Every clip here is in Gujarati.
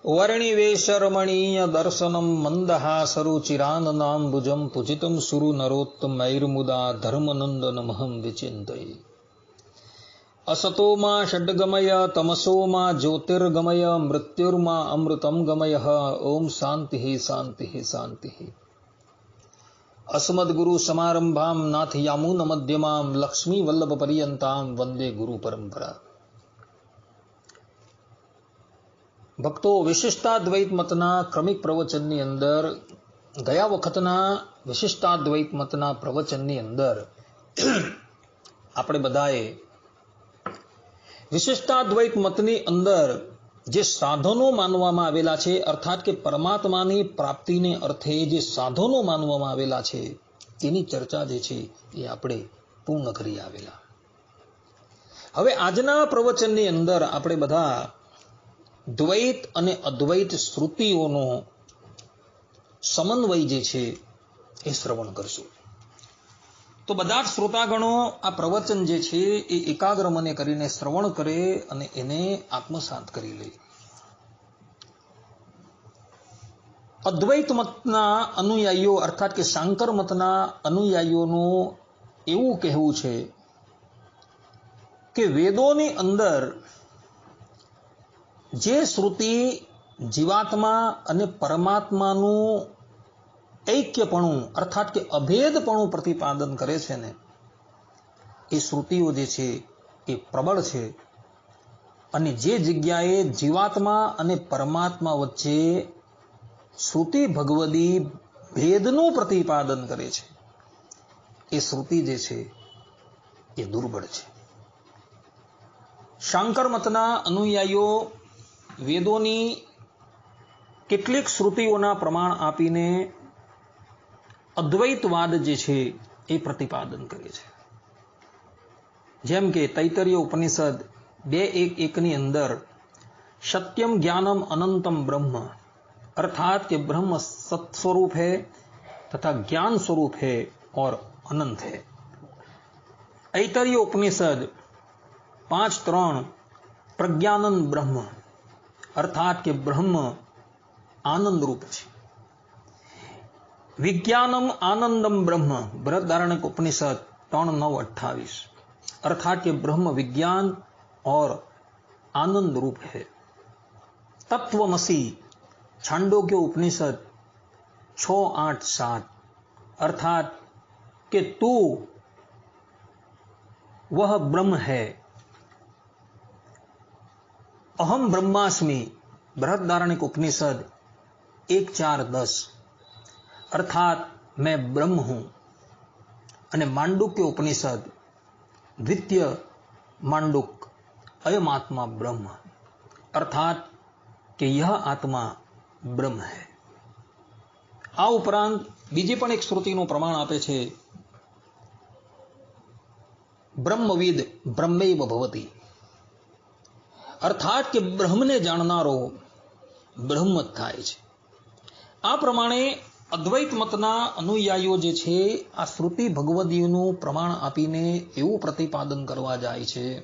वर्णिवेशरमणीय दर्शनम मंदहासरुचिराननाम्बुजं पूजितं सुरु नरोत्तमैर्मुदा धर्मनंदनमहं विचिन्तये। असतो मा षड्गमय तमसो मा ज्योतिर्गमय मृत्युर्मा अमृतं गमय। ओम शांति शांति शांति। अस्मद्गुरु समारंभां नाथयामुन मध्यमां लक्ष्मी वल्लभ पर्यंतां वंदे गुरु परंपरा। भक्तो, विशिष्टाद्वैत मतના ક્રમિક પ્રવચનની અંદર ગયા વખતના વિશિષ્ટાદ્વૈત मतના પ્રવચનની અંદર આપણે બધાએ વિશિષ્ટાદ્વૈત मतની અંદર જે સાધનો માનવામાં આવેલા છે, અર્થાત કે પરમાત્માની પ્રાપ્તિને અર્થે જે સાધનો માનવામાં આવેલા છે તેની ચર્ચા જે છે એ આપણે પૂર્ણ કરી આવેલા। હવે આજના પ્રવચનની અંદર આપણે બધા દ્વૈત અને અદ્વૈત શ્રુતિઓનો સમન્વય જે છે એ શ્રવણ કરશું। તો બધા જ શ્રોતાગણો આ પ્રવચન જે છે એ એકાગ્ર મને કરીને શ્રવણ કરે અને એને આત્મસાત કરી લે। અદ્વૈત મતના અનુયાયીઓ અર્થાત કે શાંકર મતના અનુયાયીઓનું એવું કહેવું છે કે વેદોની અંદર જે શ્રુતિ જીવાત્મા અને પરમાત્માનું ऐक्यपणु अर्थात के अभेदपणु प्रतिपादन करे छे ने ए श्रुतिओ जे छे ए प्रबल छे अने जे जग्याए जीवात्मा अने परमात्मा वच्चे श्रुति भगवदी भेदनु प्रतिपादन करे छे ए श्रुति जे छे ए दुर्बल छे। शांकर मतना अनुयायीओ वेदोनी કેટલીક શ્રુતિઓના પ્રમાણ આપીને અદ્વૈતવાદ જે છે એ પ્રતિપાદન કરે છે। જેમ કે તૈતરીય ઉપનિષદ 2:1 ની અંદર सत्यम ज्ञानम अनंतम ब्रह्म अर्थात कि ब्रह्म सत्स्वरूप है तथा ज्ञान स्वरूप है और अनंत है। ऐतरीय उपनिषद 5:3 प्रज्ञानंद ब्रह्म अर्थात कि ब्रह्म आनंद रूप है। विज्ञानम आनंदम ब्रह्म बृहदारण्यक उपनिषद 3:9-28 अर्थात कि ब्रह्म विज्ञान और आनंद रूप है। तत्वमसि छांदोग्य उपनिषद 6:8-7 अर्थात कि तू वह ब्रह्म है। अहम ब्रह्मास्मि बृहदारण्यक उपनिषद 1:4-10 अर्थात मैं ब्रह्म हूं। अने मांडुक्य उपनिषद द्वितीय मांडुक अयम आत्मा ब्रह्म अर्थात कि यह आत्मा ब्रह्म है। आ उपरांत बीजी पण एक श्रुतिનું प्रमाण आपे छे ब्रह्मविद ब्रह्मैव भवति अर्थात कि ब्रह्म ने जाननारो ब्रह्म थाय छे। आ प्रमाणे अद्वैत मतના અનુયાયીઓ જે છે આ શ્રુતિ ભગવદીનું પ્રમાણ આપીને એવું પ્રતિપાદન કરવા જાય છે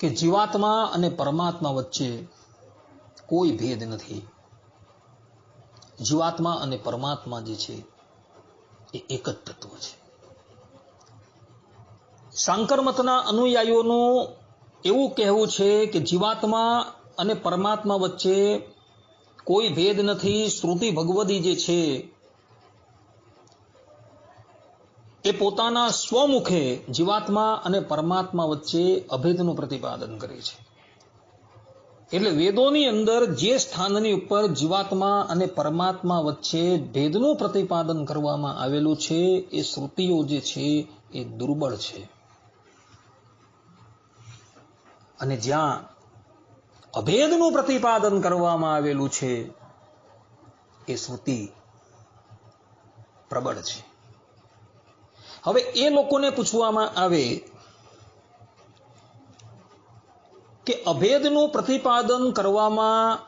કે જીવાત્મા અને પરમાત્મા વચ્ચે કોઈ ભેદ નથી। જીવાત્મા અને પરમાત્મા જે છે એ એક જ તત્વ છે। શાંકર મતના અનુયાયીઓનું એવું કહેવું છે કે જીવાત્મા અને પરમાત્મા વચ્ચે કોઈ ભેદ નથી। શ્રુતિ ભગવદી જે છે એ પોતાના સ્વમુખે જીવાત્મા અને પરમાત્મા વચ્ચે અભેદનું પ્રતિપાદન કરે છે। એટલે વેદોની અંદર જે સ્થાનની ઉપર જીવાત્મા અને પરમાત્મા વચ્ચે ભેદનું પ્રતિપાદન કરવામાં આવેલું છે એ શ્રુતિઓ જે છે એ દુર્બળ છે। અને જ્યાં અભેદનું પ્રતિપાદન કરવામાં આવેલું છે એ શ્રુતિ પ્રબળ છે। હવે એ લોકોને પૂછવામાં આવે કે અભેદનું પ્રતિપાદન કરવામાં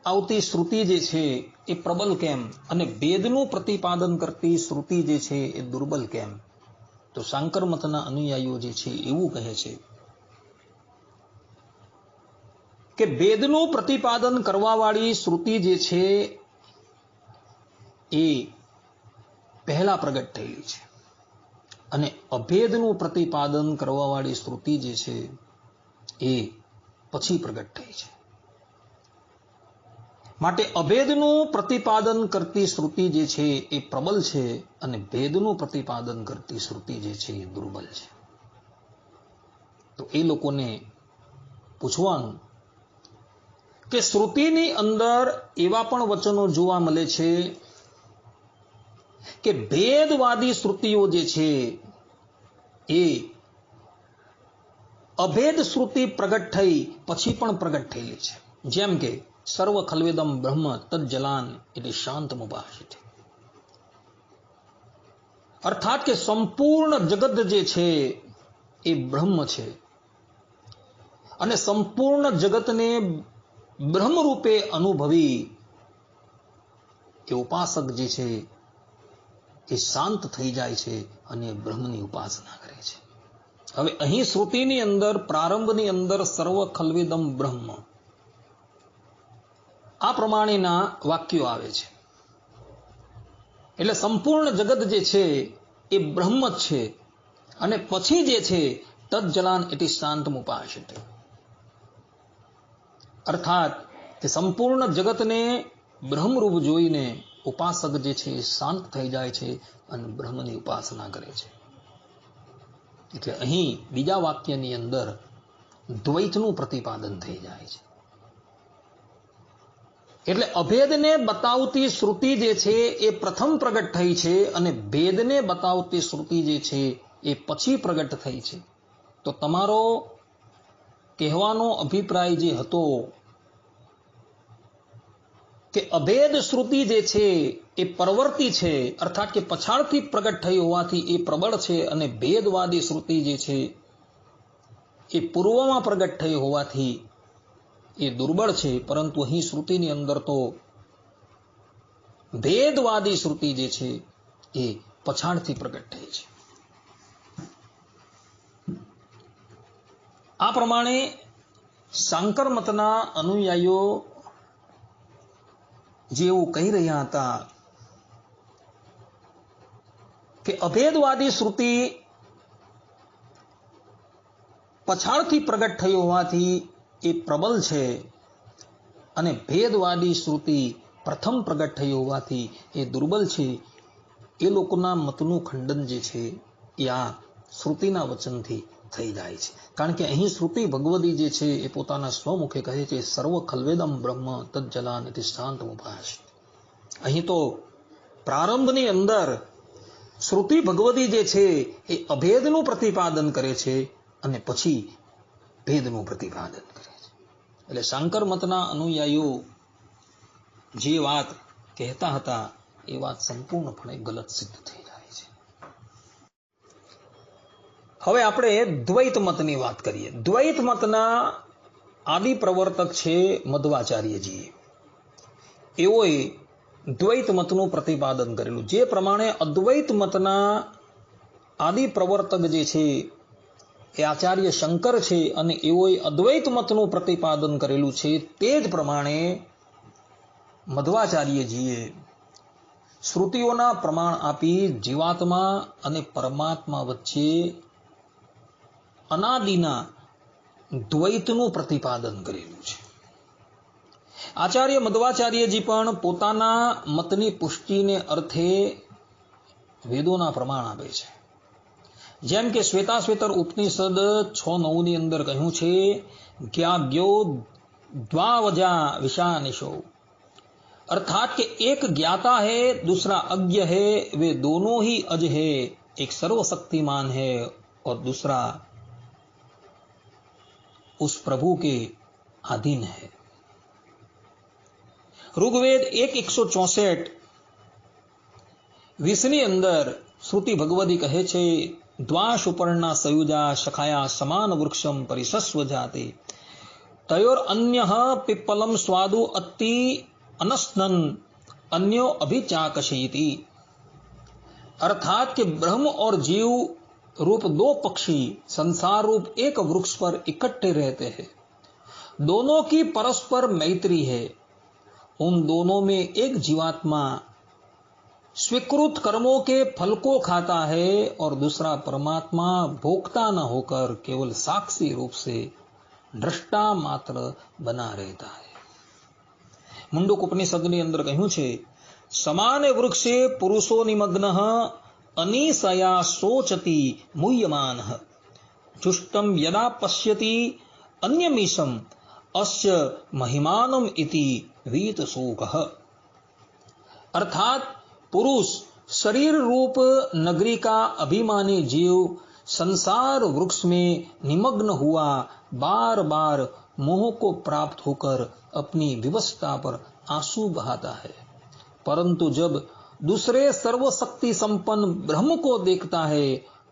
આવતી શ્રુતિ જે છે એ પ્રબલ કેમ અને ભેદનું પ્રતિપાદન કરતી શ્રુતિ જે છે એ દુર્બલ કેમ? તો શાંકર મતના અનુયાયીઓ જે છે એવું કહે છે કે વેદનું પ્રતિપાદન કરવાવાળી શ્રુતિ જે છે એ પહેલા પ્રગટ થયેલી છે અને અભેદનું પ્રતિપાદન કરવાવાળી શ્રુતિ જે છે એ પછી પ્રગટ થઈ છે. માટે અભેદનું પ્રતિપાદન કરતી શ્રુતિ જે છે એ પ્રબલ છે અને ભેદનું પ્રતિપાદન કરતી શ્રુતિ જે છે એ દુર્બલ છે. તો એ લોકોને પૂછવાનું કે શ્રુતિની અંદર એવા પણ વચનો જોવા મળે છે કે ભેદવાદી શ્રુતિઓ જે છે એ અભેદ શ્રુતિ પ્રગટ થઈ પછી પણ પ્રગટ થયેલી છે. જેમ કે સર્વ ખલ્વેદમ બ્રહ્મ તજ્જલાન એટલે શાંતમુપાસિત, અર્થાત કે સંપૂર્ણ જગત જે છે એ બ્રહ્મ છે અને સંપૂર્ણ જગતને બ્રહ્મ રૂપે અનુભવી એ ઉપાસક જે છે એ શાંત થઈ જાય છે અને બ્રહ્મની ઉપાસના કરે છે. હવે અહીં શ્રુતિની અંદર પ્રારંભની અંદર સર્વ ખલ્વેદમ બ્રહ્મ આ પ્રમાણેના વાક્યો આવે છે. એટલે સંપૂર્ણ જગત જે છે એ બ્રહ્મ જ છે અને પછી જે છે તજ્જલાન એટલે શાંતમુપાસિત, અર્થાત કે સંપૂર્ણ જગતને બ્રહ્મરૂપ જોઈને ઉપાસક જે છે શાંત થઈ જાય છે અને બ્રહ્મની ઉપાસના કરે છે. એટલે અહીં બીજા વાક્યની અંદર દ્વૈતનું પ્રતિપાદન થઈ જાય છે. એટલે અભેદને બતાવતી શ્રુતિ જે છે એ પ્રથમ પ્રગટ થઈ છે અને ભેદને બતાવતી શ્રુતિ જે છે એ પછી પ્રગટ થઈ છે. તો તમારો કહેવાનો અભિપ્રાય જે હતો કે અભેદ શ્રુતિ જે છે એ પરવર્તી છે, અર્થાત કે પછાડથી પ્રગટ થઈ હોવાથી એ પ્રબળ છે અને ભેદવાદી શ્રુતિ જે છે એ પૂર્વમાં પ્રગટ થઈ હોવાથી એ દુર્બળ છે. પરંતુ અહીં શ્રુતિની અંદર તો ભેદવાદી શ્રુતિ જે છે એ પછાડથી પ્રગટ થઈ છે. આ પ્રમાણે શાંકર મતના અનુયાયીઓ જે એવું કહી રહ્યા હતા કે અભેદવાદી શ્રુતિ પછાડથી પ્રગટ થઈ હોવાથી એ પ્રબલ છે અને ભેદવાદી શ્રુતિ પ્રથમ પ્રગટ થઈ હોવાથી એ દુર્બલ છે, એ લોકોના મતનું ખંડન જે છે એ આ શ્રુતિના વચનથી થઈ જાય છે. કારણ કે અહીં શ્રુતિ ભગવદી જે છે એ પોતાના સ્વમુખે કહે છે સર્વ ખલ્વેદમ બ્રહ્મ તજ્જલાન ઇતિ શાંતમુપાસિત. અહીં તો પ્રારંભની અંદર શ્રુતિ ભગવદી જે છે એ અભેદનું પ્રતિપાદન કરે છે અને પછી ભેદનું પ્રતિપાદન કરે છે. એટલે શાંકર મતના અનુયાયીઓ જે વાત કહેતા હતા એ વાત સંપૂર્ણપણે ગલત સિદ્ધ થઈ જાય છે. હવે આપણે દ્વૈત મતની વાત કરીએ. દ્વૈત મતના આદિ પ્રવર્તક છે મધ્વાચાર્યજી. એઓએ દ્વૈત મતનું પ્રતિપાદન કરેલું, જે પ્રમાણે અદ્વૈત મતના આદિ પ્રવર્તક જે છે એ આચાર્ય શંકર છે અને એઓએ અદ્વૈત મતનું પ્રતિપાદન કરેલું છે, તે જ પ્રમાણે મધ્વાચાર્યજીએ શ્રુતિઓના પ્રમાણ આપી જીવાત્મા અને પરમાત્મા વચ્ચે અનાદિના દ્વૈતનું પ્રતિપાદન કરેલું છે. આચાર્ય મધ્વાચાર્યજી પણ પોતાના મતની પુષ્ટિને અર્થે વેદોના પ્રમાણ આપે છે. જેમ કે શ્વેતાશ્વેતર ઉપનિષદ 6:9 ની અંદર કહ્યું છે જ્ઞાગ્યો દ્વાવજા વિશાનિશો, अर्थात कि एक ज्ञाता है दूसरा अज्ञ है, वे दोनों ही अज है, एक सर्वशक्तिमान है और दूसरा उस प्रभु के अधीन है. ऋग्वेद 1:164 20 अंदर श्रुति भगवदी कहे छे द्वा सुपर्णा सयुजा सखाया समान वृक्षम परिसस्व जाते तयोर अन्यः पिप्पलम स्वादु अति अनस्नन अन्यो अभिचाकशीति. अर्थात कि ब्रह्म और जीव रूप दो पक्षी संसार रूप एक वृक्ष पर इकट्ठे रहते हैं, दोनों की परस्पर मैत्री है। उन दोनों में एक जीवात्मा स्वीकृत कर्मों के फल को खाता है और दूसरा परमात्मा भोक्ता न होकर केवल साक्षी रूप से દ્રષ્ટા માત્ર બના રહેતા है। મુંડક ઉપનિષદની અંદર કહ્યું છે, સમાને વૃક્ષે પુરુષો નિમગ્નઃ અનિસયા શોચતી મુહ્યમાનઃ જુષ્ટમ યદા પશ્યતિ અન્યમીશમ અસ્ય મહિમાનમ ઇતિ વીત શોકઃ। अर्थात पुरुष शरीर रूप नगरी का अभिमानी जीव संसार वृक्ष में निमग्न हुआ बार बार मोह को प्राप्त होकर अपनी विवशता पर आंसू बहाता है, परंतु जब दूसरे सर्वशक्ति संपन्न ब्रह्म को देखता है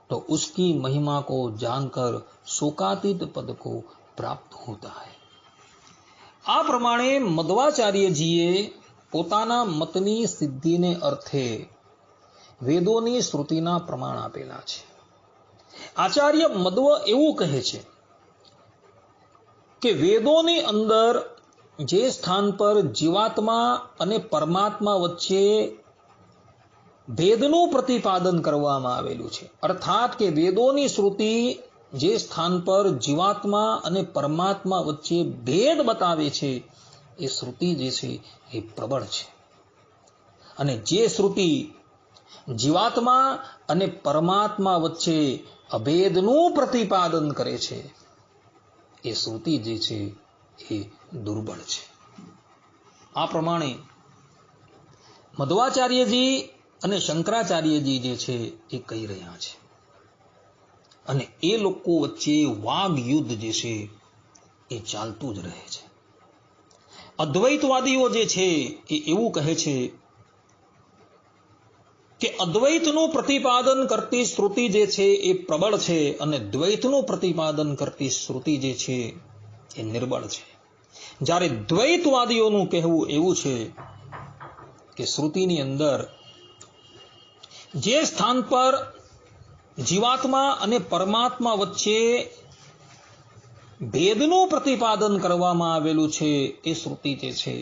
तो उसकी महिमा को जानकर शोकातीत पद को प्राप्त होता है। आ प्रमाणे मध्वाचार्यजीए પોતાના મતની સિદ્ધિને અર્થે વેદોની શ્રુતિના પ્રમાણ આપેલા છે। આચાર્ય મધ્વ એવું કહે છે કે વેદોની અંદર જે સ્થાન પર જીવાત્મા અને પરમાત્મા વચ્ચે ભેદનું પ્રતિપાદન કરવામાં આવેલું છે, અર્થાત કે વેદોની શ્રુતિ જે સ્થાન પર જીવાત્મા અને પરમાત્મા વચ્ચે ભેદ બતાવે છે એ શ્રુતિ જે છે એ પ્રબળ છે, અને જે શ્રુતિ જીવાત્મા અને પરમાત્મા વચ્ચે અભેદનું પ્રતિપાદન કરે છે એ શ્રુતિ જે છે એ દુર્બળ છે। આ પ્રમાણે મધ્વાચાર્યજી અને શંકરાચાર્યજી જે છે એ કહી રહ્યા છે, અને એ લોકો વચ્ચે વાગ યુદ્ધ જે છે એ ચાલતું જ રહે છે। અદ્વૈતવાદીઓ જે છે એ એવું કહે છે કે અદ્વૈતનું પ્રતિપાદન કરતી શ્રુતિ જે છે એ પ્રબળ છે અને દ્વૈતનું પ્રતિપાદન કરતી શ્રુતિ જે છે એ નિર્બળ છે, જ્યારે દ્વૈતવાદીઓનું કહેવું એવું છે કે શ્રુતિની અંદર જે સ્થાન પર જીવાત્મા અને પરમાત્મા વચ્ચે ભેદનું પ્રતિપાદન કરવામાં આવેલું છે એ શ્રુતિ જે છે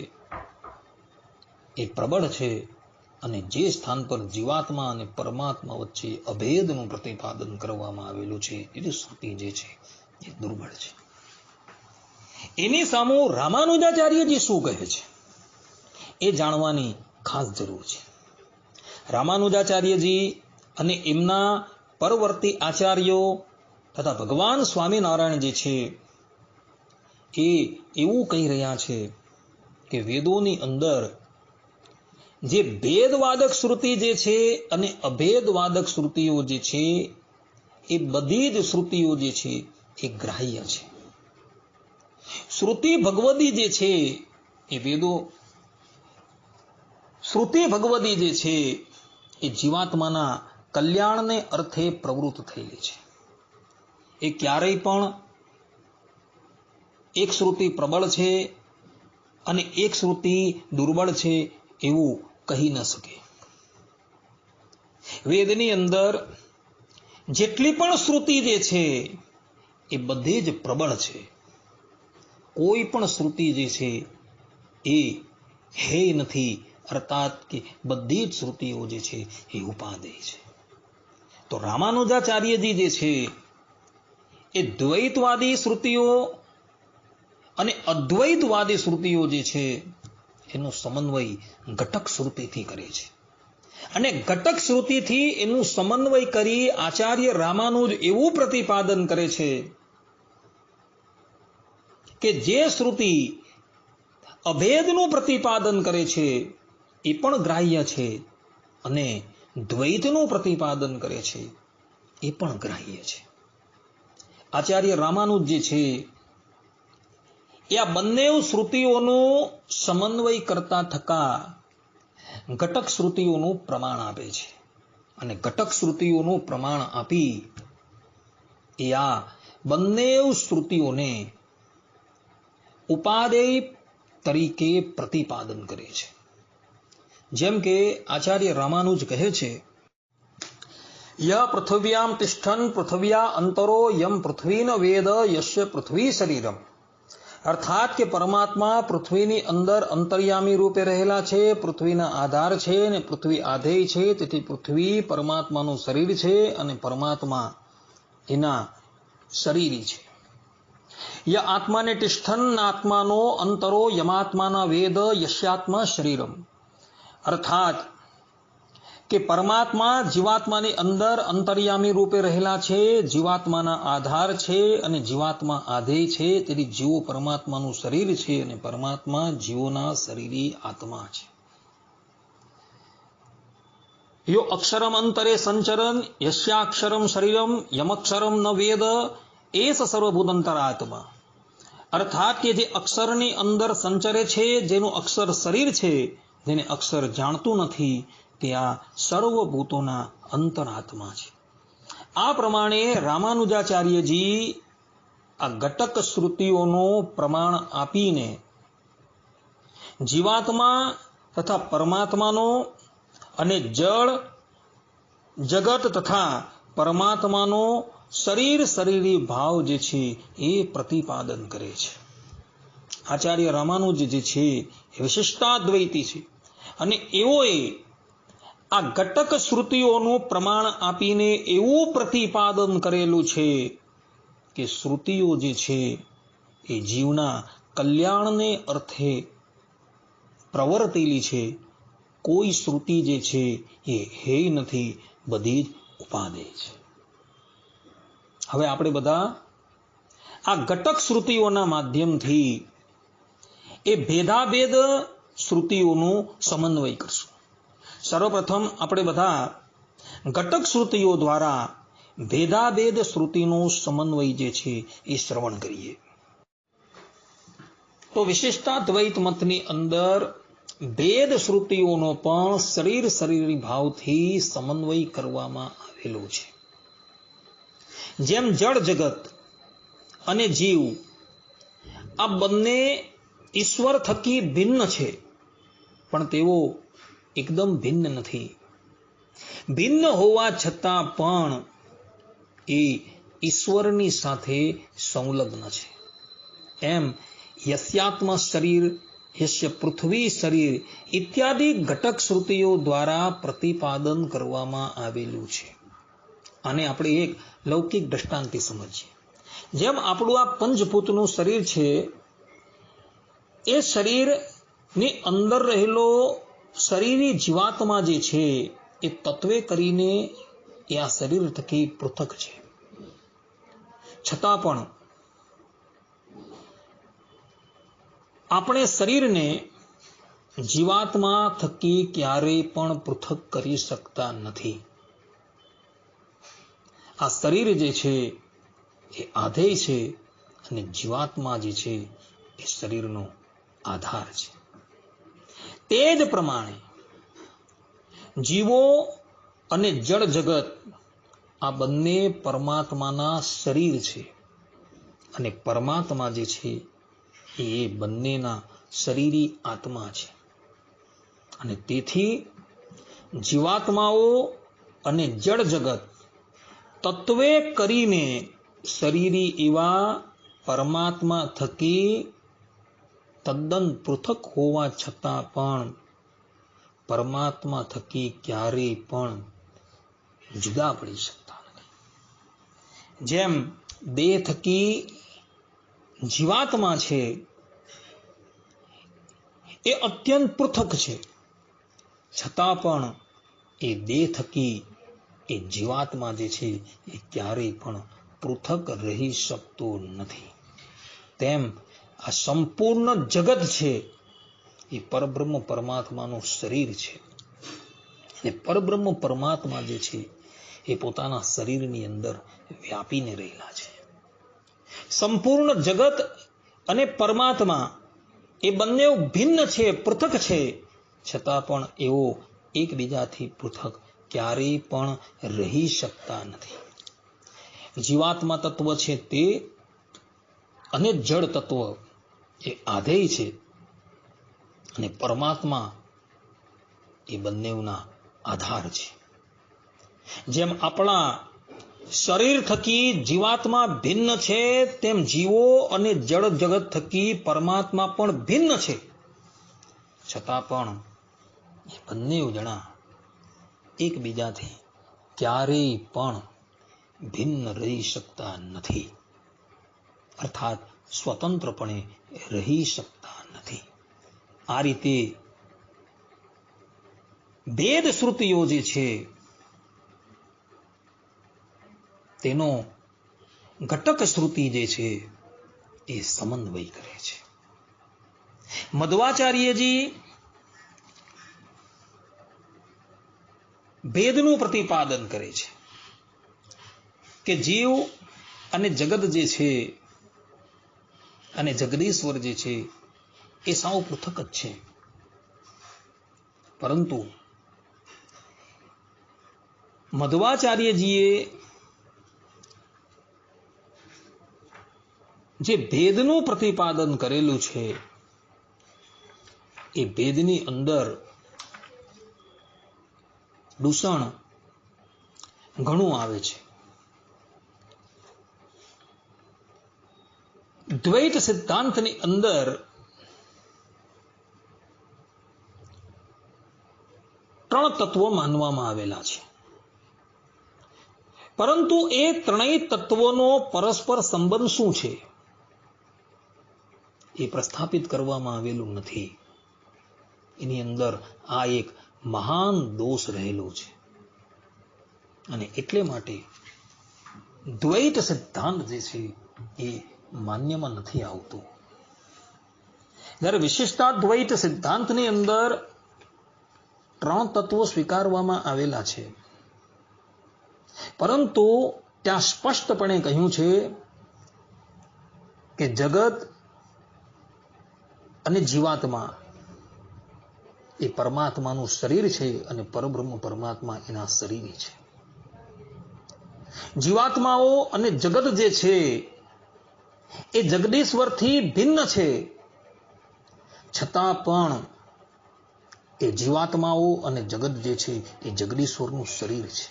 એ પ્રબળ છે, અને જે સ્થાન પર જીવાત્મા અને પરમાત્મા વચ્ચે અભેદનું પ્રતિપાદન કરવામાં આવેલું છે એ શ્રુતિ જે છે એ દુર્બળ છે। એની સામે રામાનુજાચાર્યજી શું કહે છે એ જાણવાની ખાસ જરૂર છે। રામાનુજાચાર્યજી અને એમના પરવર્તી આચાર્યો તથા ભગવાન સ્વામિનારાયણ જે છે એ એવું કહી રહ્યા છે કે વેદોની અંદર જે ભેદવાદક શ્રુતિ જે છે અને અભેદવાદક શ્રુતિઓ જે છે એ બધી જ શ્રુતિઓ જે છે એ ગ્રાહ્ય છે। શ્રુતિ ભગવદી જે છે એ વેદો શ્રુતિ ભગવદી જે છે એ જીવાત્માના કલ્યાણને અર્થે પ્રવૃત્ત થયેલી છે। એ ક્યારેય પણ એક શ્રુતિ પ્રબળ છે અને એક શ્રુતિ દુર્બળ છે એવું કહી ન શકે। વેદની અંદર જેટલી પણ શ્રુતિ જે છે એ બધી જ પ્રબળ છે, કોઈ પણ શ્રુતિ જે છે એ હેય નથી, અર્થાત કે બધી જ શ્રુતિઓ જે છે એ ઉપાદેય છે। તો રામાનુજાચાર્યજી જે છે એ દ્વૈતવાદી શ્રુતિઓ અને અદ્વૈતવાદી શ્રુતિઓ જે છે એનો સમન્વય ઘટક શ્રુતિથી કરે છે, અને ઘટક શ્રુતિથી એનું સમન્વય કરી આચાર્ય રામાનુજ એવું પ્રતિપાદન કરે છે કે જે શ્રુતિ અભેદનું પ્રતિપાદન કરે છે એ પણ ગ્રાહ્ય છે, અને દ્વૈતનું પ્રતિપાદન કરે છે એ પણ ગ્રાહ્ય છે। આચાર્ય રામાનુજ જે છે એ આ બંને શ્રુતિઓનું સમન્વય કરતા થકા ઘટક શ્રુતિઓનું પ્રમાણ આપે છે, અને ઘટક શ્રુતિઓનું પ્રમાણ આપી એ આ બંને શ્રુતિઓને ઉપાદેય તરીકે પ્રતિપાદન કરે છે। જેમ કે આચાર્ય રામાનુજ કહે છે, ય પૃથ્વ્યામ તિષ્ઠન પૃથ્વ્યા અંતરો યમ પૃથ્વી ન વેદ યસ્ય પૃથ્વી શરીરમ અર્થાત કે પરમાત્મા પૃથ્વીની અંદર અંતર્યામી રૂપે રહેલા છે, પૃથ્વીના આધાર છે અને પૃથ્વી આધેય છે. તેથી પૃથ્વી પરમાત્માનું શરીર છે અને પરમાત્મા એના શરીરી છે. ય આત્માને તિષ્ઠન આત્માનો અંતરો યમાત્માના વેદ યસ્યાત્મા શરીરમ. અર્થાત કે પરમાત્મા જીવાત્માની અંદર અંતર્યામી રૂપે રહેલા છે, જીવાત્માના આધાર છે અને જીવાત્મા આધેય છે. તેથી જીવો પરમાત્માનું શરીર છે અને પરમાત્મા જીવોના શરીરી આત્મા છે. યો અક્ષરમ અંતરે સંચરન યસ્યાક્ષરમ શરીરમ યમક્ષરમ ન વેદ એસ સર્વભૂતંતરાત્મા. અર્થાત કે જે અક્ષરની અંદર સંચરે છે, જેનું અક્ષર શરીર છે, જેને અક્ષર જાણતું નથી, તે આ સર્વભૂતોના અંતરાત્મા છે. આ પ્રમાણે રામાનુજાચાર્યજી આ ઘટક શ્રુતિઓનો પ્રમાણ આપીને જીવાત્મા તથા પરમાત્માનો અને જળ જગત તથા પરમાત્માનો શરીરી ભાવ જે છે એ પ્રતિપાદન કરે છે. આચાર્ય રામાનુજ જે છે એ વિશિષ્ટાદ્વૈતી છે અને એઓએ આ ઘટક શ્રુતિઓનું પ્રમાણ આપીને એવું પ્રતિપાદન કરેલું છે કે શ્રુતિઓ જે છે એ જીવના કલ્યાણને અર્થે પ્રવર્તેલી છે. કોઈ શ્રુતિ જે છે એ હેય નથી, બધી જ ઉપાદેય છે. હવે આપણે બધા આ ઘટક શ્રુતિઓના માધ્યમથી એ ભેદાભેદ શ્રુતિઓનું સમન્વય કરશું. સર્વપ્રથમ આપણે બધા ઘટક શ્રુતિઓ દ્વારા ભેદાભેદ શ્રુતિનો સમન્વય જે છે એ શ્રવણ કરીએ. તો વિશિષ્ટાદ્વૈત મતની અંદર ભેદ શ્રુતિઓનો પણ શરીરી ભાવથી સમન્વય કરવામાં આવેલો છે. જેમ જળ જગત અને જીવ આ બંને ઈશ્વર થકી ભિન્ન છે, પણ તેઓ એકદમ ભિન્ન નથી. ભિન્ન હોવા છતાં પણ એ ઈશ્વરની સાથે સંલગ્ન છે. એમ યસ્યાત્મા શરીર યસ્ય પૃથ્વી શરીર ઇત્યાદિ ઘટક શ્રુતિઓ દ્વારા પ્રતિપાદન કરવામાં આવેલું છે. આને આપણે એક લૌકિક દ્રષ્ટાંતથી સમજીએ. જેમ આપણું આ પંચભૂતનું શરીર છે, એ શરીરની અંદર રહેલો શરીરી જીવાત્મા જે છે એ તત્વે કરીને એ આ શરીર થકી પૃથક છે. છતાં પણ આપણે શરીરને જીવાત્મા થકી ક્યારેય પણ પૃથક કરી શકતા નથી. આ શરીર જે છે એ આધેય છે અને જીવાત્મા જે છે એ શરીરનો આધાર છે. તે જ પ્રમાણે જીવો અને જળ જગત આ બંને પરમાત્માના શરીર છે અને પરમાત્મા જે છે એ બંનેના શરીરી આત્મા છે. અને તેથી જીવાત્માઓ અને જળ જગત તત્વે કરીને શરીરી એવા પરમાત્મા થકી તદ્દન પૃથક હોવા છતાં પણ પરમાત્મા થકી ક્યારેય પણ જુદા પડી શકતા નથી. જેમ દેહ થકી જીવાત્મા છે એ અત્યંત પૃથક છે, છતાં પણ એ દેહ થકી એ જીવાત્મા જે છે એ ક્યારેય પણ પૃથક રહી શકતો નથી. તેમ આ સંપૂર્ણ જગત છે એ પરબ્રહ્મ પરમાત્માનું શરીર છે અને પરબ્રહ્મ પરમાત્મા જે છે એ પોતાના શરીરની અંદર વ્યાપીને રહેલા છે. સંપૂર્ણ જગત અને પરમાત્મા એ બંને ભિન્ન છે, પૃથક છે, છતાં પણ એઓ એકબીજાથી પૃથક ક્યારેય પણ રહી શકતા નથી. જીવાત્મા તત્વ છે તે અને જળ તત્વ એ આધેય છે અને પરમાત્મા એ બંનેના આધાર છે. જેમ આપણા શરીર થકી જીવાત્મા ભિન્ન છે, તેમ જીવો અને જળ જગત થકી પરમાત્મા પણ ભિન્ન છે. છતાં પણ એ બંને જણા એકબીજાથી ક્યારેય પણ ભિન્ન રહી શકતા નથી, અર્થાત સ્વતંત્રપણે રહી શકતા નથી. આ રીતે વેદ શ્રુતિઓ જે છે તેનો ઘટક શ્રુતિ જે છે એ સમન્વય કરે છે. મધ્વાચાર્યજી ભેદનું પ્રતિપાદન કરે છે કે જીવ અને જગત જે છે અને જગદીશ્વર જે છે એ સાવ પૃથક જ છે. પરંતુ મધ્વાચાર્યજીએ જે ભેદનું પ્રતિપાદન કરેલું છે એ ભેદની અંદર દૂષણ ઘણું આવે છે. દ્વૈત સિદ્ધાંતની અંદર ત્રણ તત્વો માનવામાં આવેલા છે, પરંતુ એ ત્રણેય તત્વોનો પરસ્પર સંબંધ શું છે એ પ્રસ્થાપિત કરવામાં આવેલું નથી. એની અંદર આ એક મહાન દોષ રહેલો છે અને એટલે માટે દ્વૈત સિદ્ધાંત જે છે એ માન્યમાં નથી આવતું. જ્યારે વિશિષ્ટાદ્વૈત સિદ્ધાંતની અંદર ત્રણ તત્વો સ્વીકારવામાં આવેલા છે, પરંતુ ત્યાં સ્પષ્ટપણે કહ્યું છે કે જગત અને જીવાત્મા એ પરમાત્માનું શરીર છે અને પરબ્રહ્મ પરમાત્મા એના શરીર છે. જીવાત્માઓ અને જગત જે છે એ જગદીશ્વરથી ભિન્ન છે, છતાં પણ એ જીવાત્માઓ અને જગત જે છે એ જગદીશ્વરનું શરીર છે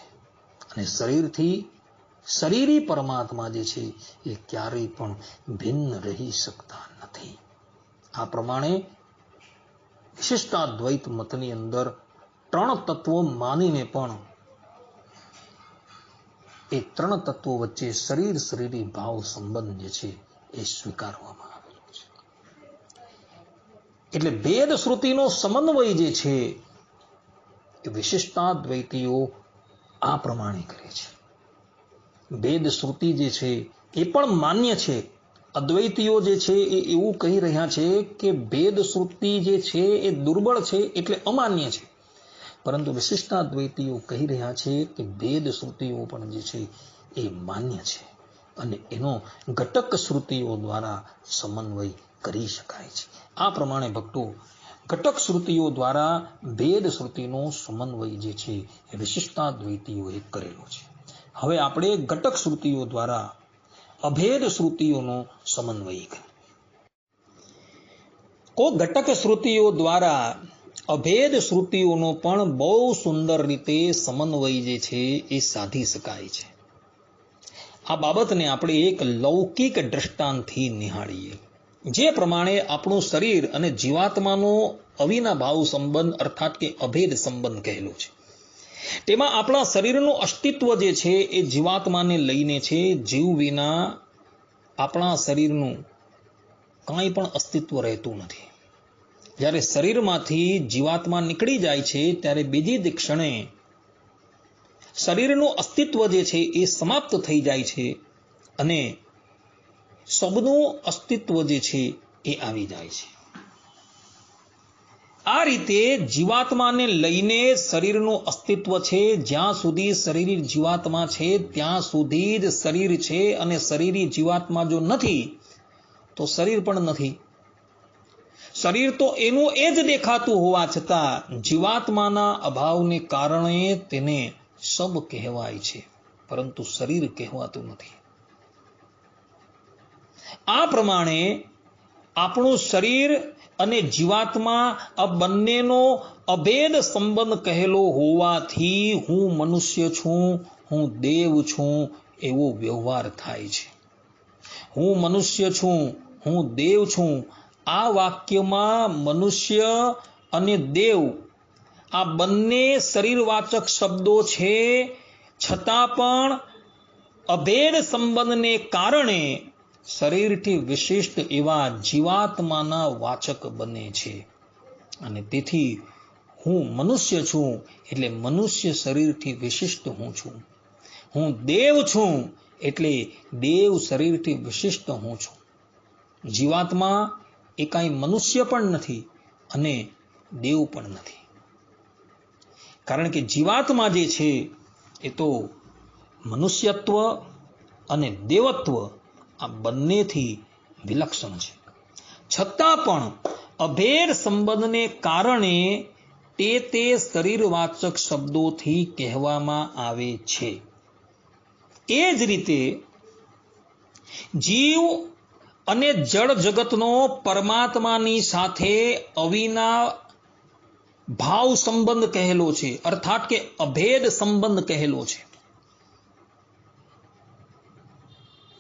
અને શરીરથી શરીરી પરમાત્મા જે છે એ ક્યારેય પણ ભિન્ન રહી શકતા નથી. આ પ્રમાણે વિશિષ્ટાદ્વૈત મતની અંદર ત્રણ તત્વો માનીને પણ એ ત્રણ તત્વો વચ્ચે શરીર શરીરી ભાવ સંબંધ જે છે એ સ્વીકારવામાં આવેલો છે. એટલે વેદ શ્રુતિનો સમન્વય જે છે એ વિશિષ્ટાદ્વૈતીઓ આ પ્રમાણે કરે છે. વેદ શ્રુતિ જે છે એ પણ માન્ય છે. અદ્વૈતીઓ જે છે એ એવું કહી રહ્યા છે કે વેદ શ્રુતિ જે છે એ દુર્બળ છે એટલે અમાન્ય છે, પરંતુ વિશિષ્ટાદ્વૈતીઓ કહી રહ્યા છે કે વેદ શ્રુતિઓ પણ જે છે એ માન્ય છે અને એનો ઘટક શ્રુતિઓ દ્વારા સમન્વય કરી શકાય છે. આ પ્રમાણે ભક્તો ઘટક શ્રુતિઓ દ્વારા વેદ શ્રુતિનો સમન્વય જે છે એ વિશિષ્ટાદ્વૈતીઓએ કરેલો છે. હવે આપણે ઘટક શ્રુતિઓ દ્વારા અભેદ શ્રુતિઓનો સમન્વય કરીએ. ઘટક શ્રુતિઓ દ્વારા અભેદ શ્રુતિઓનો પણ બહુ સુંદર રીતે સમન્વય જે છે એ સાધી શકાય છે. આ બાબતને આપણે એક લૌકિક દ્રષ્ટાંતથી નિહાળીએ. જે પ્રમાણે આપણું શરીર અને જીવાત્માનો અવિનાભાવ સંબંધ અર્થાત કે અભેદ સંબંધ કહેલો છે, તેમાં આપણા શરીરનું અસ્તિત્વ જે છે એ જીવાત્માને લઈને છે. જીવ વિના આપણા શરીરનું કાંઈ પણ અસ્તિત્વ રહેતું નથી. જ્યારે શરીરમાંથી જીવાત્મા નીકળી જાય છે ત્યારે બીજી જ ક્ષણે શરીરનું અસ્તિત્વ જે છે એ સમાપ્ત થઈ જાય છે અને સબનું અસ્તિત્વ જે છે એ આવી જાય છે. આ રીતે જીવાત્માને લઈને શરીરનું અસ્તિત્વ છે. જ્યાં સુધી શરીર જીવાત્મા છે ત્યાં સુધી જ શરીર છે અને શરીરી જીવાત્મા જો નથી તો શરીર પણ નથી. શરીર તો એનું એ જ દેખાતું હોવા છતાં જીવાત્માના અભાવને કારણે તેને સબ કહેવાય છે, પરંતુ શરીર કહેવાતું નથી. આ પ્રમાણે આપણું શરીર અને જીવાત્મા આ બંનેનો અભેદ સંબંધ કહેલો હોવાથી હું મનુષ્ય છું, હું દેવ છું એવો વ્યવહાર થાય છે. હું મનુષ્ય છું, હું દેવ છું. આ વાક્યમાં મનુષ્ય અને દેવ આ બંને શરીરવાચક શબ્દો છે, છતાં પણ અભેદ સંબંધને કારણે શરીરથી વિશિષ્ટ એવા જીવાત્માના વાચક બને છે. અને તેથી હું મનુષ્ય છું એટલે મનુષ્ય શરીરથી વિશિષ્ટ હું છું. હું દેવ છું એટલે દેવ શરીરથી વિશિષ્ટ હું છું. જીવાત્મા એ કાંઈ મનુષ્ય પણ નથી અને દેવ પણ નથી. કારણ કે જીવાત્મા જે છે એ તો મનુષ્યત્વ અને દેવત્વ આ બંનેથી વિલક્ષણ છે. છતાં પણ અભેદ સંબંધને કારણે તે શરીરવાચક શબ્દોથી કહેવામાં આવે છે. એ જ રીતે જીવ અને જળ જગતનો પરમાત્માની સાથે અવિના ભાવ સંબંધ કહેલો છે, અર્થાત કે અભેદ સંબંધ કહેલો છે.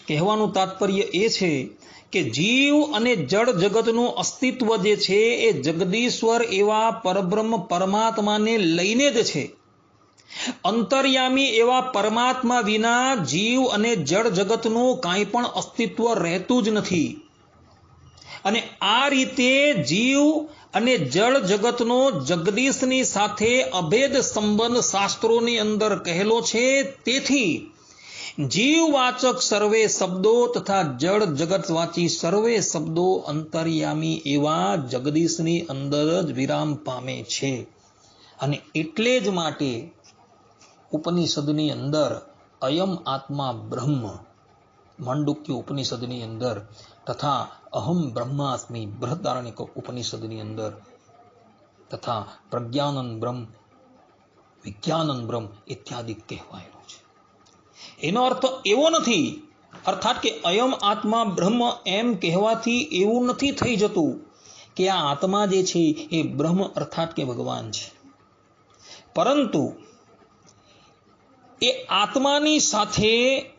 કહેવાનું તાત્પર્ય એ છે કે જીવ અને જળ જગતનું અસ્તિત્વ જે છે એ જગદીશ્વર એવા પરબ્રહ્મ પરમાત્માને લઈને જ છે. અંતર્યામી એવા પરમાત્મા વિના જીવ અને જળ જગતનું કાંઈ પણ અસ્તિત્વ રહેતું જ નથી. અને આ રીતે જીવ અને જળ જગતનો જગદીશની સાથે અભેદ સંબંધ શાસ્ત્રોની અંદર કહેલો છે. તેથી જીવવાચક સર્વે શબ્દો તથા જળ જગતવાચી સર્વે શબ્દો અંતર્યામી એવા જગદીશની અંદર જ વિરામ પામે છે. અને એટલે જ માટે ઉપનિષદની અંદર અયમ આત્મા બ્રહ્મ, માંડુક્ય ઉપનિષદની અંદર તથા અહમ બ્રહ્માસ્મિ બૃહદારણ્યક ઉપનિષદની અંદર તથા પ્રજ્ઞાનંદ બ્રહ્મ, વિજ્ઞાનંદ બ્રહ્મ ઇત્યાદિ કહેવાયેલું છે. એનો અર્થ એવો નથી, અર્થાત કે અયમ આત્મા બ્રહ્મ એમ કહેવાથી એવું નથી થઈ જતું કે આ આત્મા જે છે એ બ્રહ્મ અર્થાત કે ભગવાન છે. પરંતુ એ આત્માની સાથે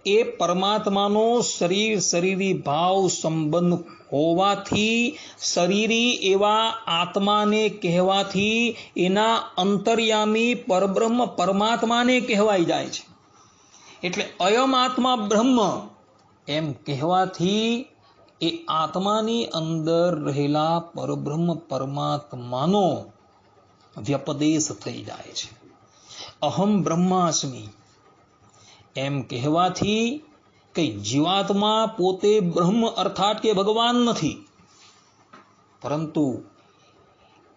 એ પરમાત્માનો શરીરી ભાવ સંબંધ હોવાથી શરીરી એવા આત્માને કહેવાથી એના અંતર્યામી પરબ્રહ્મ પરમાત્માને કહેવાઈ જાય છે. એટલે અયમ આત્મા બ્રહ્મ એમ કહેવાથી એ આત્માની અંદર રહેલા પરબ્રહ્મ પરમાત્માનો વ્યપદેશ થઈ જાય છે. અહમ બ્રહ્માસ્મિ એમ કહેવાથી કે જીવાત્મા પોતે બ્રહ્મ અર્થાત કે ભગવાન નથી, પરંતુ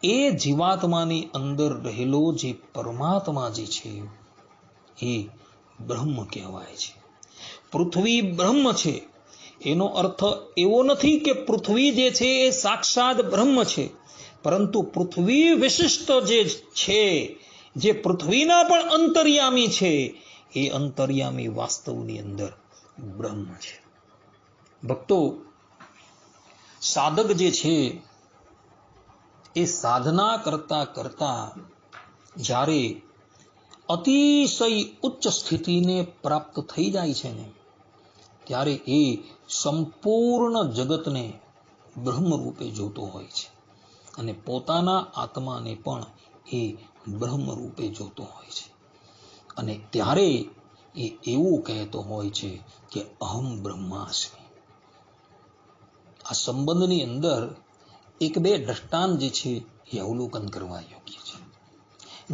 એ જીવાત્માની અંદર રહેલો જે પરમાત્મા જે છે એ બ્રહ્મ કહેવાય છે. પૃથ્વી બ્રહ્મ છે એનો અર્થ એવો નથી કે પૃથ્વી જે છે એ સાક્ષાત બ્રહ્મ છે, પરંતુ પૃથ્વી વિશિષ્ટ જે છે, જે પૃથ્વીના પણ અંતર્યામી છે, એ અંતર્યામી વાસ્તવની અંદર બ્રહ્મ છે. ભક્તો, સાધક જે છે એ સાધના કરતા કરતા જ્યારે અતિશય ઉચ્ચ સ્થિતિને પ્રાપ્ત થઈ જાય છે ને, ત્યારે એ સંપૂર્ણ જગતને બ્રહ્મ રૂપે જોતો હોય છે અને પોતાના આત્માને પણ એ બ્રહ્મ રૂપે જોતો હોય છે. અને ત્યારે એ એવું કહેતો હોય છે કે અહમ બ્રહ્માસ્મિ. આ સંબંધની અંદર એક બે દ્રષ્ટાંત જે છે એ અવલોકન કરવા યોગ્ય છે.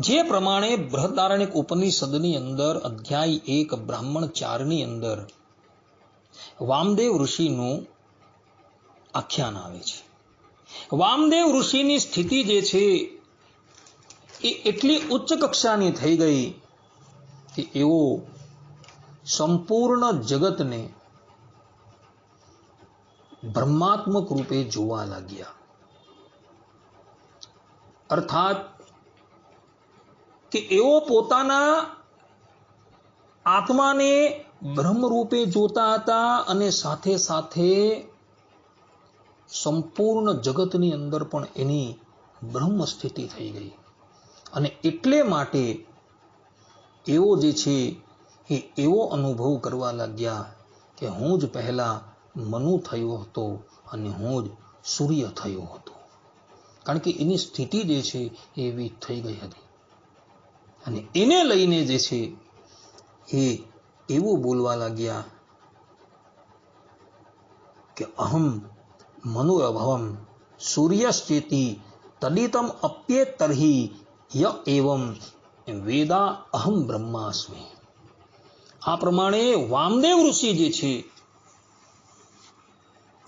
જે પ્રમાણે બૃહદારણ્યક ઉપનિષદની અંદર અધ્યાય 1 બ્રાહ્મણ 4ની અંદર વામદેવ ઋષિનું આખ્યાન આવે છે. વામદેવ ઋષિની સ્થિતિ જે છે એ એટલી ઉચ્ચ કક્ષાની થઈ ગઈ કે એવો સંપૂર્ણ જગતને બ્રહ્માત્મક રૂપે જોવા લાગ્યા. અર્થાત કે એઓ પોતાના આત્માને બ્રહ્મ રૂપે જોતા હતા અને સાથે સાથે સંપૂર્ણ જગતની અંદર પણ એની બ્રહ્મ સ્થિતિ થઈ ગઈ. અને એટલે માટે એઓ જે છે એ એવો અનુભવ કરવા લાગ્યા કે હું જ પહેલા મનુ થયો હતો અને હું જ સૂર્ય થયો હતો. કારણ કે એની સ્થિતિ જે છે એવી થઈ ગઈ હતી. અને એને લઈને જે છે એ એવું બોલવા લાગ્યા કે અહમ મનુરભવમ સૂર્યશ્ચેતી તદિતમ અપ્યેતર્હિ ય એવમ વેદા અહમ બ્રહ્માસ્મિ. આ પ્રમાણે વામદેવ ઋષિ જે છે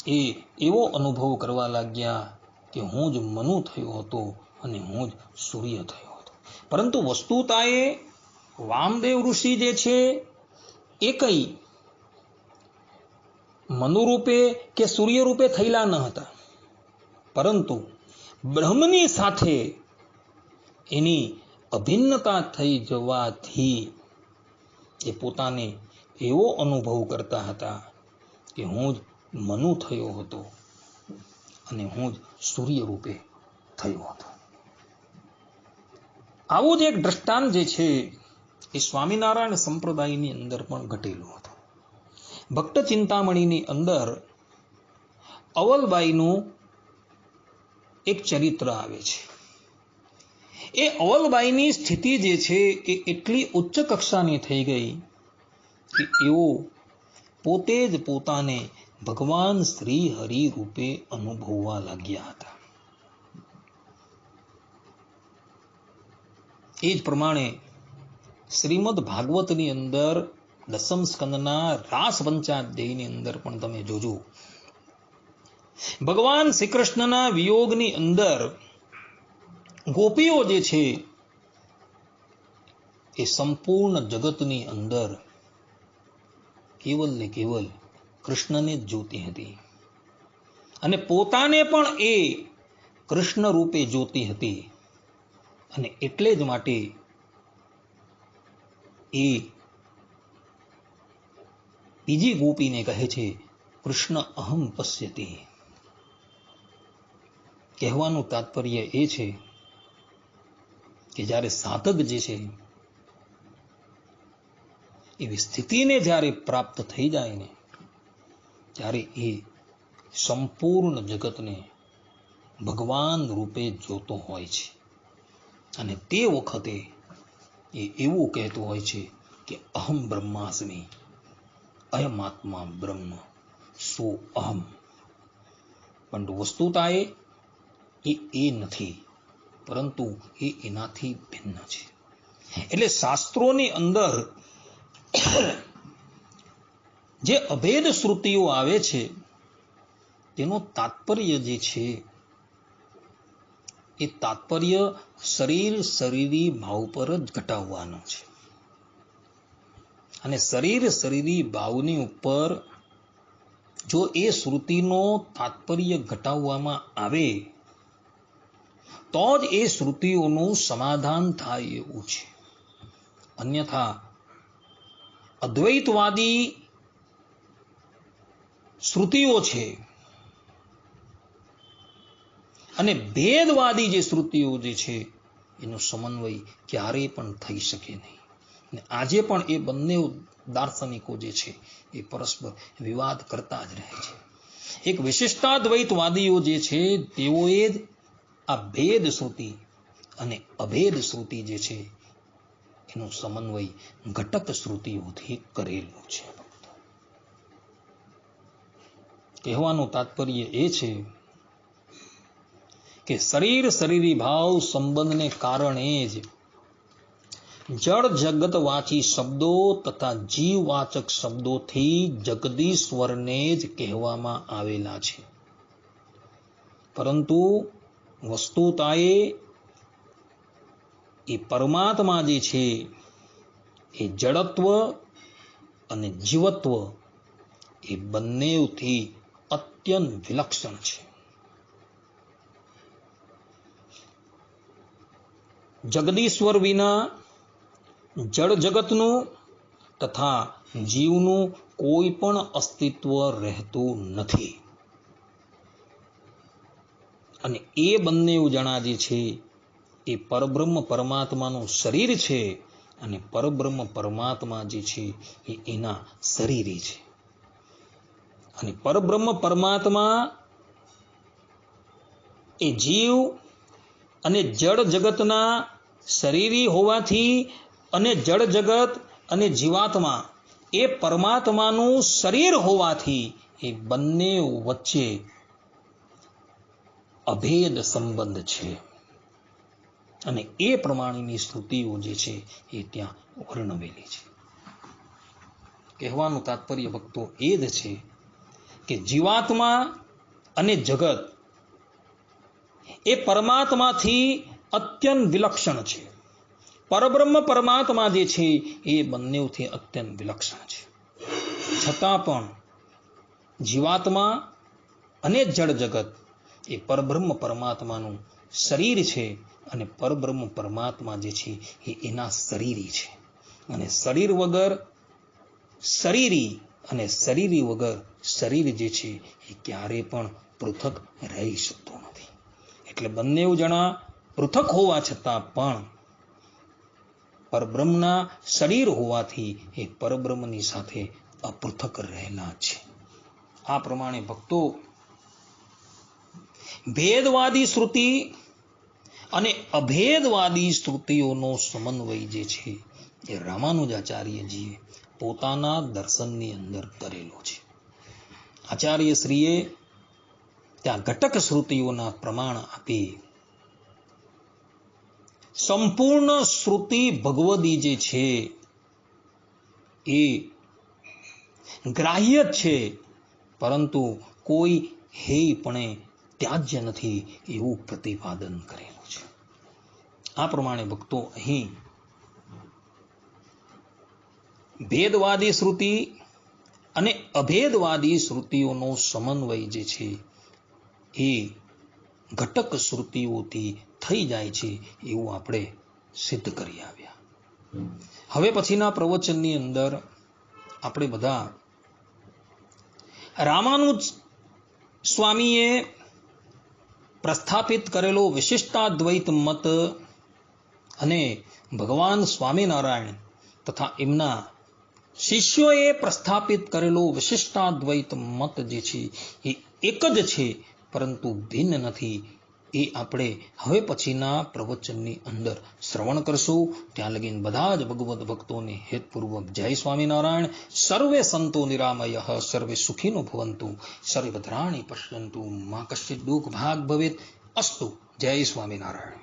એ એવો અનુભવ કરવા લાગ્યા કે હું જ મનુ થયો હતો અને હું જ સૂર્ય થયો હતો. પરંતુ વસ્તુતાએ વામદેવ ઋષિ જે છે એ કઈ મનુ રૂપે કે સૂર્ય રૂપે થયેલા ન હતા, પરંતુ બ્રહ્મની સાથે એની અભિન્નતા થઈ જવાથી એ પોતાને એવો અનુભવ કરતા હતા કે હું જ મનુ થયો હતો અને હું જ સૂર્ય રૂપે થયો હતો. આવું જ એક દ્રષ્ટાંત જે છે એ સ્વામિનારાયણ સંપ્રદાયની અંદર પણ ઘટેલું હતું. ભક્ત ચિંતામણીની અંદર અવલબાઈનું એક ચરિત્ર આવે છે. એ અવલબાઈની સ્થિતિ જે છે એ એટલી ઉચ્ચ કક્ષાની થઈ ગઈ કે એઓ પોતે જ પોતાને ભગવાન શ્રી હરિ રૂપે અનુભવવા લાગ્યા હતા. એ જ પ્રમાણે શ્રીમદ ભાગવતની અંદર દસમ સ્કંદના રાસ પંચાધ્યાયની અંદર પણ તમે જોજો, ભગવાન શ્રી કૃષ્ણના વિયોગની અંદર ગોપીઓ જે છે એ સંપૂર્ણ જગતની અંદર કેવલ ને કેવલ કૃષ્ણને જ જોતી હતી અને પોતાને પણ એ કૃષ્ણ રૂપે જોતી હતી. અને એટલે જ માટે એ બીજી ગોપીને કહે છે કૃષ્ણ અહમ પશ્યતિ. કહેવાનું તાત્પર્ય એ છે કે જ્યારે સાધક જે છે એવી સ્થિતિને જ્યારે પ્રાપ્ત થઈ જાય ને ત્યારે એ સંપૂર્ણ જગતને ભગવાન રૂપે જોતો હોય છે. અને તે વખતે એ એવું કહેતો હોય છે કે અહમ બ્રહ્માસ્મિ, અયમ આત્મા બ્રહ્મ સો અહમ. પણ વસ્તુતાએ એ નથી, પરંતુ એ એનાથી ભિન્ન છે. એટલે શાસ્ત્રોની અંદર જે અભેદ શ્રુતિઓ આવે છે તેનો તાત્પર્ય જે છે એ તાત્પર્ય શરીરી ભાવ પર જ ઘટાડવાનો છે. અને શરીરી ભાવની ઉપર જો એ શ્રુતિનો તાત્પર્ય ઘટાડવામાં આવે તો જ એ શ્રુતિઓનું સમાધાન થાય એવું છે. અન્યથા અદ્વૈતવાદી શ્રુતિઓ છે અને ભેદવાદી જે શ્રુતિઓ જે છે એનો સમન્વય ક્યારેય પણ થઈ શકે નહીં. અને આજે પણ એ બંને દાર્શનિકો જે છે એ પરસ્પર વિવાદ કરતા જ રહે છે. એક વિશિષ્ટાદ્વૈતવાદીઓ જે છે તેઓએ જ આ ભેદ શ્રુતિ અને અભેદ શ્રુતિ જે છે એનું સમન્વય ઘટક શ્રુતિઓથી કરેલું છે. કહેવાનું તાત્પર્ય એ છે કે શરીરી ભાવ સંબંધને કારણે જ જળ જગત વાચી શબ્દો તથા જીવવાચક શબ્દોથી જગદીશ્વરને જ કહેવામાં આવેલા છે. પરંતુ વસ્તુતાએ એ પરમાત્મા જે છે એ જડત્વ અને જીવત્વ એ બંનેથી અત્યંત વિલક્ષણ છે. જગદીશ્વર વિના જળ જગતનું તથા જીવનું કોઈ પણ અસ્તિત્વ રહેતું નથી. અને એ બંને જણા જે છે એ પરબ્રહ્મ પરમાત્માનું શરીર છે અને પરબ્રહ્મ પરમાત્મા જે છે એ એના શરીરે છે. અને પરબ્રહ્મ પરમાત્મા એ જીવ અને જળ જગતના શરીરી હોવાથી અને જળ જગત અને જીવાત્મા એ પરમાત્માનું શરીર હોવાથી એ બંને વચ્ચે અભેદ સંબંધ છે. અને એ પ્રમાણેની સ્તુતિઓ જે છે એ ત્યાં વર્ણવેલી છે. કહેવાનું તાત્પર્ય ભક્તો એ જ છે કે જીવાત્મા અને જગત એ પરમાત્માથી અત્યંત વિલક્ષણ છે. પરબ્રહ્મ પરમાત્મા જે છે એ બંનેથી અત્યંત વિલક્ષણ છે. છતાં પણ જીવાત્મા અને જળ જગત એ પરબ્રહ્મ પરમાત્માનું શરીર છે અને પરબ્રહ્મ પરમાત્મા જે છે એ એના શરીરી છે. અને શરીર વગર શરીરી અને શરીરી વગર શરીર જે છે એ ક્યારે પણ પૃથક રહી શકતું નથી. એટલે બંને જણા પૃથક હોવા છતાં પણ પરબ્રહ્મના શરીર હોવાથી એ પરબ્રહ્મની સાથે અપૃથક રહેલા છે. આ પ્રમાણે ભક્તો ભેદવાદી શ્રુતિ અને અભેદવાદી શ્રુતિઓનો સમન્વય જે છે એ રામાનુજાચાર્યજીએ પોતાના દર્શનની અંદર કરેલો છે. આચાર્ય શ્રીએ ત્યાં ઘટક શ્રુતિઓના પ્રમાણ આપી સંપૂર્ણ શ્રુતિ ભગવદી જે છે એ ગ્રાહ્ય છે, પરંતુ કોઈ હેયપણે ત્યાજ્ય નથી એવું પ્રતિપાદન કરેલું છે. આ પ્રમાણે ભક્તો અહીં ભેદવાદી શ્રુતિ અને અભેદવાદી શ્રુતિઓનો સમન્વય જે છે એ ઘટક શ્રુતિઓથી થઈ જાય છે એવું આપણે સિદ્ધ કરી આવ્યા. હવે પછીના પ્રવચનની અંદર આપણે બધા રામાનુજ સ્વામીએ પ્રસ્થાપિત કરેલો વિશિષ્ટાદ્વૈત મત અને ભગવાન સ્વામિનારાયણ તથા એમના શિષ્યોએ પ્રસ્થાપિત કરેલો વિશિષ્ટાદ્વૈત મત જે છે એ એક જ છે, પરંતુ ભિન્ન નથી. એ આપણે હવે પછીના પ્રવચનની અંદર શ્રવણ કરશું. ત્યાં લગીન બધા જ ભગવદ ભક્તોને હેતપૂર્વક જય સ્વામિનારાયણ. સર્વે સંતો નિરામયઃ, સર્વે સુખીનો ભવંતુ, સર્વે ભદ્રાણિ પશ્યન્તુ, મા કશ્ચિત દુઃખ ભાગ ભવેત. અસ્તુ. જય સ્વામિનારાયણ.